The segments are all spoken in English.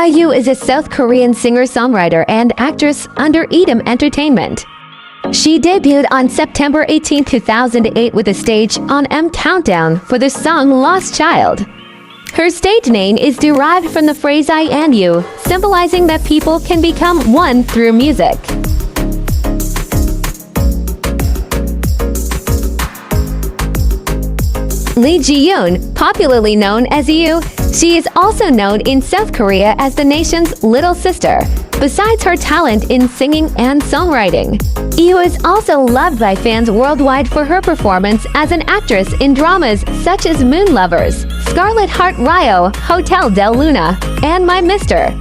IU is a South Korean singer-songwriter and actress under EDM Entertainment. She debuted on September 18, 2008 with a stage on M Countdown for the song Lost Child. Her stage name is derived from the phrase I and you, symbolizing that people can become one through music. Lee Ji-yoon, popularly known as IU, she is also known in South Korea as the nation's little sister. Besides her talent in singing and songwriting, IU is also loved by fans worldwide for her performance as an actress in dramas such as Moon Lovers, Scarlet Heart Rio, Hotel del Luna, and My Mister.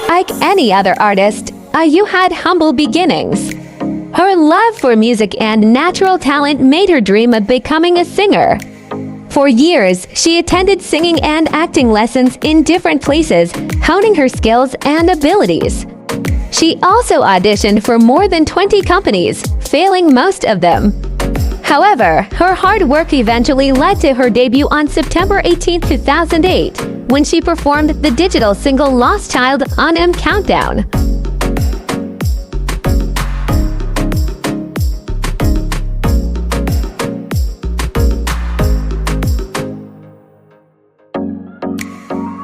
Like any other artist, IU had humble beginnings. Her love for music and natural talent made her dream of becoming a singer. For years, she attended singing and acting lessons in different places, honing her skills and abilities. She also auditioned for more than 20 companies, failing most of them. However, her hard work eventually led to her debut on September 18, 2008, when she performed the digital single Lost Child on M Countdown.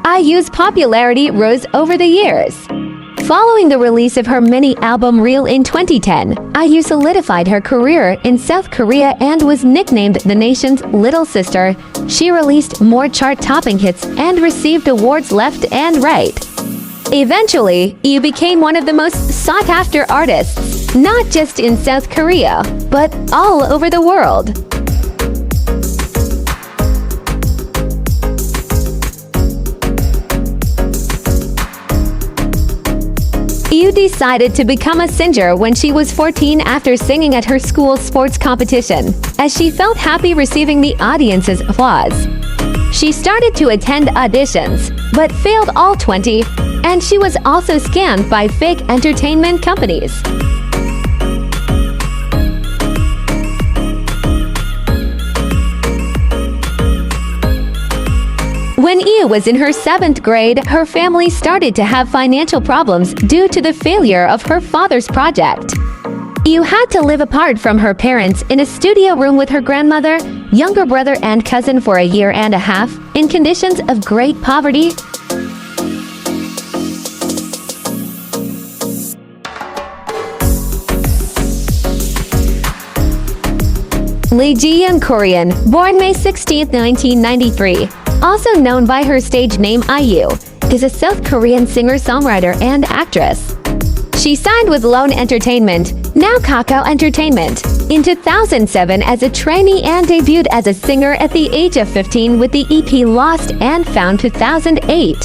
IU's popularity rose over the years. Following the release of her mini-album Real in 2010, IU solidified her career in South Korea and was nicknamed the nation's little sister. She released more chart-topping hits and received awards left and right. Eventually, IU became one of the most sought-after artists, not just in South Korea, but all over the world. IU decided to become a singer when she was 14 after singing at her school's sports competition, as she felt happy receiving the audience's applause. She started to attend auditions, but failed all 20, and she was also scammed by fake entertainment companies. When IU was in her 7th grade, her family started to have financial problems due to the failure of her father's project. IU had to live apart from her parents in a studio room with her grandmother, younger brother and cousin for a year and a half, in conditions of great poverty. Lee Ji-yoon, Korean, born May 16, 1993. Also known by her stage name IU, is a South Korean singer-songwriter and actress. She signed with Lone Entertainment, now Kakao Entertainment, in 2007 as a trainee and debuted as a singer at the age of 15 with the EP Lost and Found 2008.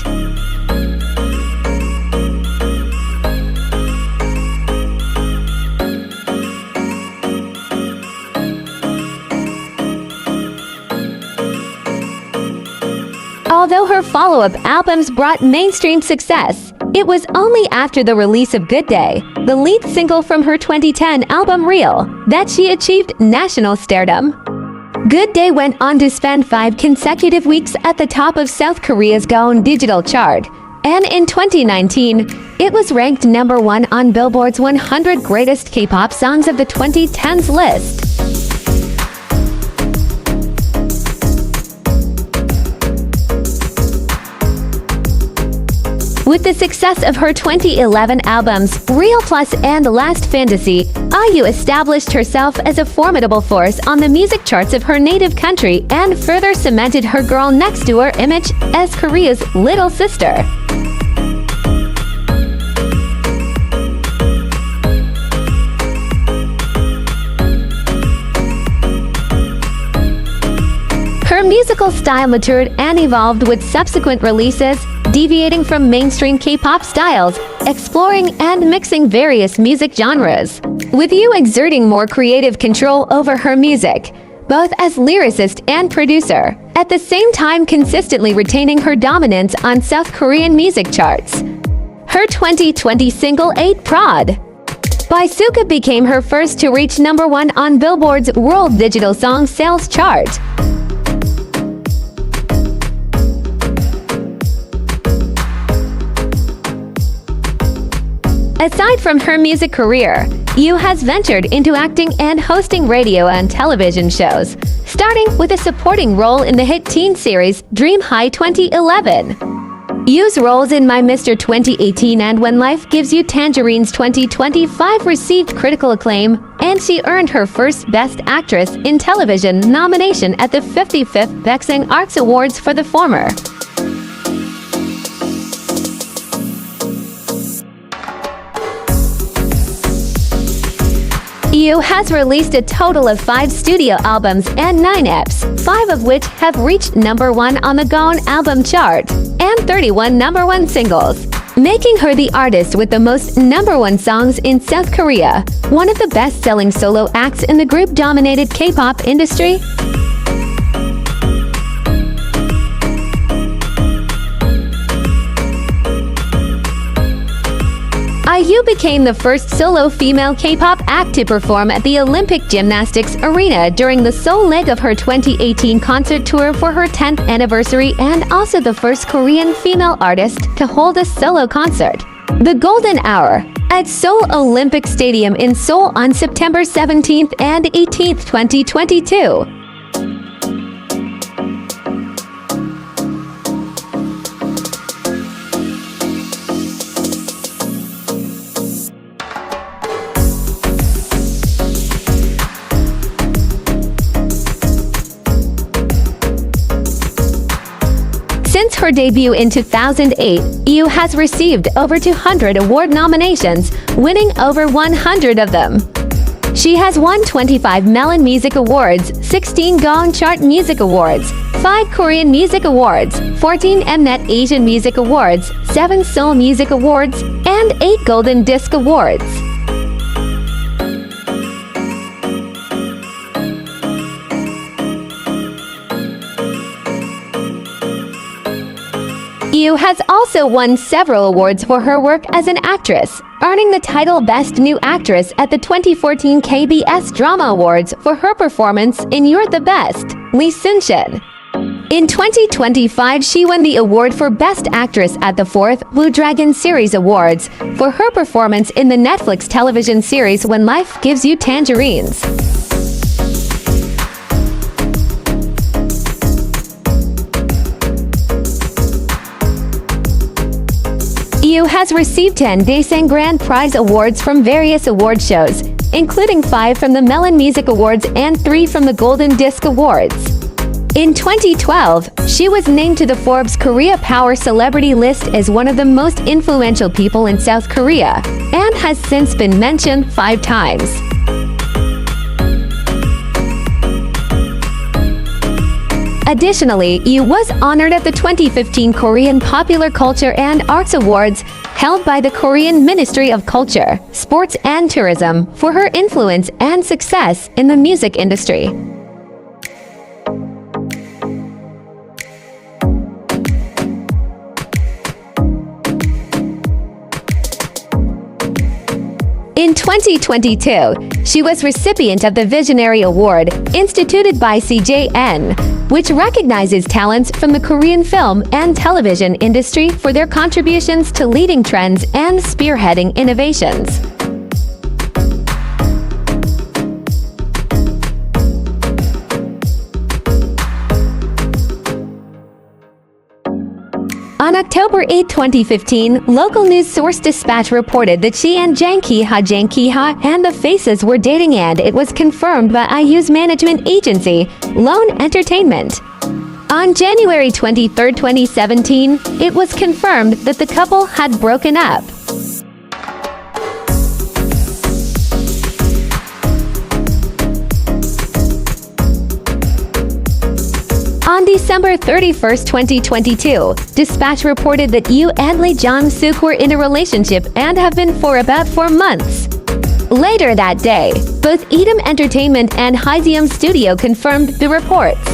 Although her follow-up albums brought mainstream success, it was only after the release of Good Day, the lead single from her 2010 album Real, that she achieved national stardom. Good Day went on to spend 5 consecutive weeks at the top of South Korea's Gaon digital chart, and in 2019, it was ranked #1 on Billboard's 100 Greatest K-pop Songs of the 2010s list. With the success of her 2011 albums, Real Plus and Last Fantasy, IU established herself as a formidable force on the music charts of her native country and further cemented her girl next door image as Korea's little sister. Her musical style matured and evolved with subsequent releases, deviating from mainstream K-pop styles, exploring and mixing various music genres, with IU exerting more creative control over her music, both as lyricist and producer, at the same time consistently retaining her dominance on South Korean music charts. Her 2020 single 8 Prod Baisuka became her first to reach #1 on Billboard's World Digital Song Sales chart. Aside from her music career, Yu has ventured into acting and hosting radio and television shows, starting with a supporting role in the hit teen series Dream High 2011. Yu's roles in My Mr. 2018 and When Life Gives You Tangerines 2025 received critical acclaim, and she earned her first Best Actress in Television nomination at the 55th Baeksang Arts Awards for the former. Yu has released a total of 5 studio albums and 9 EPs, 5 of which have reached #1 on the Gaon album chart, and 31 #1 singles, making her the artist with the most #1 songs in South Korea, one of the best-selling solo acts in the group-dominated K-pop industry. IU became the first solo female K-pop act to perform at the Olympic Gymnastics Arena during the Seoul leg of her 2018 concert tour for her 10th anniversary, and also the first Korean female artist to hold a solo concert. The Golden Hour at Seoul Olympic Stadium in Seoul on September 17th and 18th, 2022. Since her debut in 2008, Yu has received over 200 award nominations, winning over 100 of them. She has won 25 Melon Music Awards, 16 Gaon Chart Music Awards, 5 Korean Music Awards, 14 Mnet Asian Music Awards, 7 Seoul Music Awards, and 8 Golden Disc Awards. Yu has also won several awards for her work as an actress, earning the title Best New Actress at the 2014 KBS Drama Awards for her performance in You're the Best, Lee Sin-shin. In 2025, she won the award for Best Actress at the 4th Blue Dragon Series Awards for her performance in the Netflix television series When Life Gives You Tangerines. Yu has received 10 Daesang Grand Prize Awards from various award shows, including 5 from the Melon Music Awards and 3 from the Golden Disc Awards. In 2012, she was named to the Forbes Korea Power Celebrity list as one of the most influential people in South Korea, and has since been mentioned 5 times. Additionally, Yu was honored at the 2015 Korean Popular Culture and Arts Awards held by the Korean Ministry of Culture, Sports and Tourism for her influence and success in the music industry. In 2022, she was recipient of the Visionary Award, instituted by CJN, which recognizes talents from the Korean film and television industry for their contributions to leading trends and spearheading innovations. On October 8, 2015, local news source Dispatch reported that she and Jang Ki-ha and the Faces were dating, and it was confirmed by IU's management agency, Lone Entertainment. On January 23, 2017, it was confirmed that the couple had broken up. On December 31, 2022, Dispatch reported that Yu and Lee Jong-suk were in a relationship and have been for about 4 months. Later that day, both Edom Entertainment and Hyzeum Studio confirmed the reports.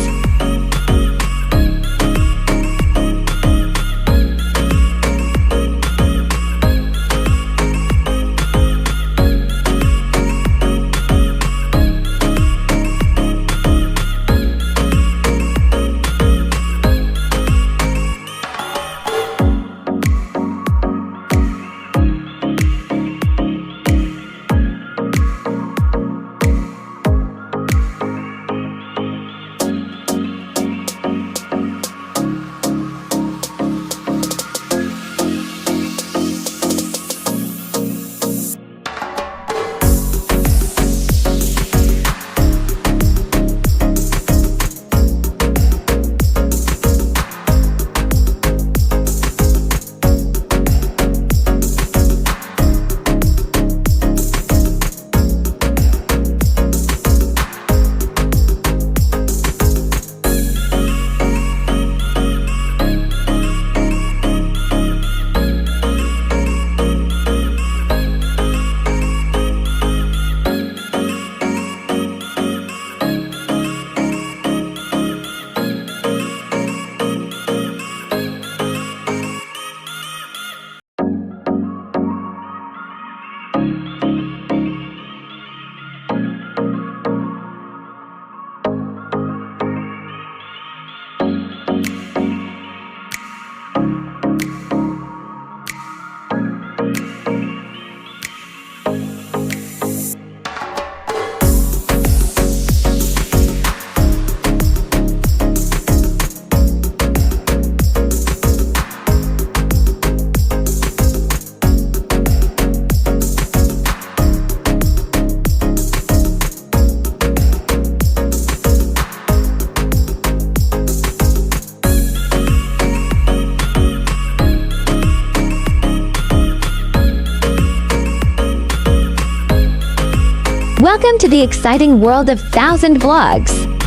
Welcome to the exciting world of 1000 vlogs.